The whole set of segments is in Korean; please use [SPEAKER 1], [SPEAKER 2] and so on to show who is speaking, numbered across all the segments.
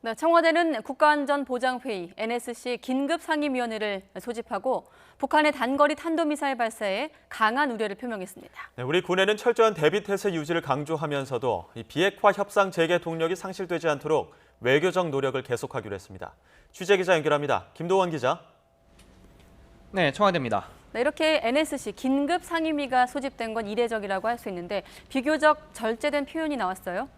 [SPEAKER 1] 네, 청와대는 국가안전보장회의 NSC 긴급상임위원회를 소집하고 북한의 단거리 탄도미사일 발사에 강한 우려를 표명했습니다.
[SPEAKER 2] 네, 우리 군에는 철저한 대비태세 유지를 강조하면서도 이 비핵화 협상 재개 동력이 상실되지 않도록 외교적 노력을 계속하기로 했습니다. 취재기자 연결합니다. 김도원 기자.
[SPEAKER 3] 네, 청와대입니다.
[SPEAKER 1] 네, 이렇게 NSC 긴급상임위가 소집된 건 이례적이라고 할 수 있는데 비교적 절제된 표현이 나왔어요.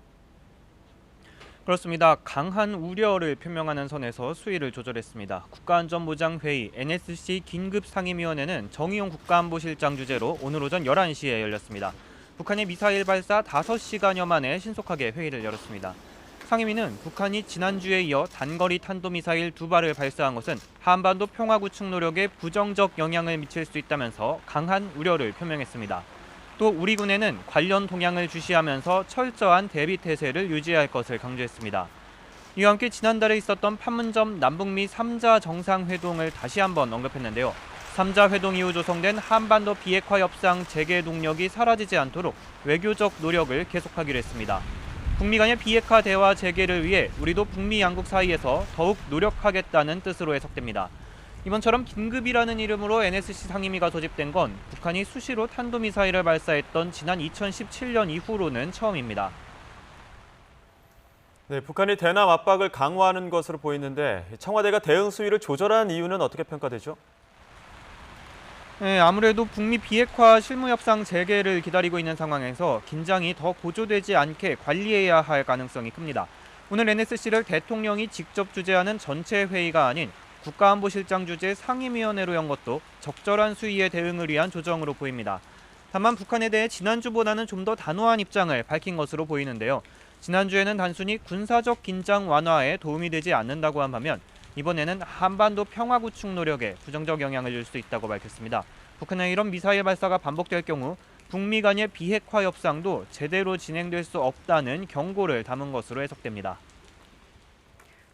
[SPEAKER 3] 그렇습니다. 강한 우려를 표명하는 선에서 수위를 조절했습니다. 국가안전보장회의 NSC 긴급상임위원회는 정의용 국가안보실장 주재로 오늘 오전 11시에 열렸습니다. 북한의 미사일 발사 5시간여 만에 신속하게 회의를 열었습니다. 상임위는 북한이 지난주에 이어 단거리 탄도미사일 2발을 발사한 것은 한반도 평화 구축 노력에 부정적 영향을 미칠 수 있다면서 강한 우려를 표명했습니다. 또 우리 군에는 관련 동향을 주시하면서 철저한 대비 태세를 유지해야 할 것을 강조했습니다. 이와 함께 지난달에 있었던 판문점 남북미 3자 정상회동을 다시 한번 언급했는데요. 3자 회동 이후 조성된 한반도 비핵화 협상 재개 동력이 사라지지 않도록 외교적 노력을 계속하기로 했습니다. 북미 간의 비핵화 대화 재개를 위해 우리도 북미 양국 사이에서 더욱 노력하겠다는 뜻으로 해석됩니다. 이번처럼 긴급이라는 이름으로 NSC 상임위가 소집된 건 북한이 수시로 탄도미사일을 발사했던 지난 2017년 이후로는 처음입니다.
[SPEAKER 2] 네, 북한이 대남 압박을 강화하는 것으로 보이는데 청와대가 대응 수위를 조절한 이유는 어떻게 평가되죠?
[SPEAKER 3] 네, 아무래도 북미 비핵화 실무협상 재개를 기다리고 있는 상황에서 긴장이 더 고조되지 않게 관리해야 할 가능성이 큽니다. 오늘 NSC를 대통령이 직접 주재하는 전체 회의가 아닌 국가안보실장 주재 상임위원회로 연 것도 적절한 수위의 대응을 위한 조정으로 보입니다. 다만 북한에 대해 지난주보다는 좀 더 단호한 입장을 밝힌 것으로 보이는데요. 지난주에는 단순히 군사적 긴장 완화에 도움이 되지 않는다고 한 반면 이번에는 한반도 평화 구축 노력에 부정적 영향을 줄 수 있다고 밝혔습니다. 북한의 이런 미사일 발사가 반복될 경우 북미 간의 비핵화 협상도 제대로 진행될 수 없다는 경고를 담은 것으로 해석됩니다.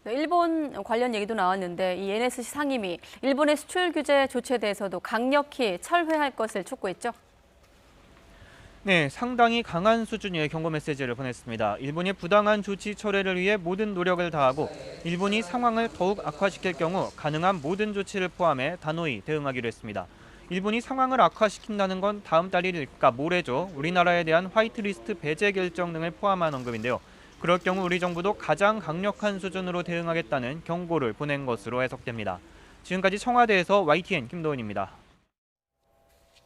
[SPEAKER 1] 네, 일본 관련 얘기도 나왔는데 이 NSC 상임위, 일본의 수출 규제 조치에 대해서도 강력히 철회할 것을 촉구했죠.
[SPEAKER 3] 네, 상당히 강한 수준의 경고 메시지를 보냈습니다. 일본이 부당한 조치 철회를 위해 모든 노력을 다하고 일본이 상황을 더욱 악화시킬 경우 가능한 모든 조치를 포함해 단호히 대응하기로 했습니다. 일본이 상황을 악화시킨다는 건 다음 달 1일, 그러니까 모레죠. 우리나라에 대한 화이트리스트 배제 결정 등을 포함한 언급인데요. 그럴 경우 우리 정부도 가장 강력한 수준으로 대응하겠다는 경고를 보낸 것으로 해석됩니다. 지금까지 청와대에서 YTN 김도훈입니다.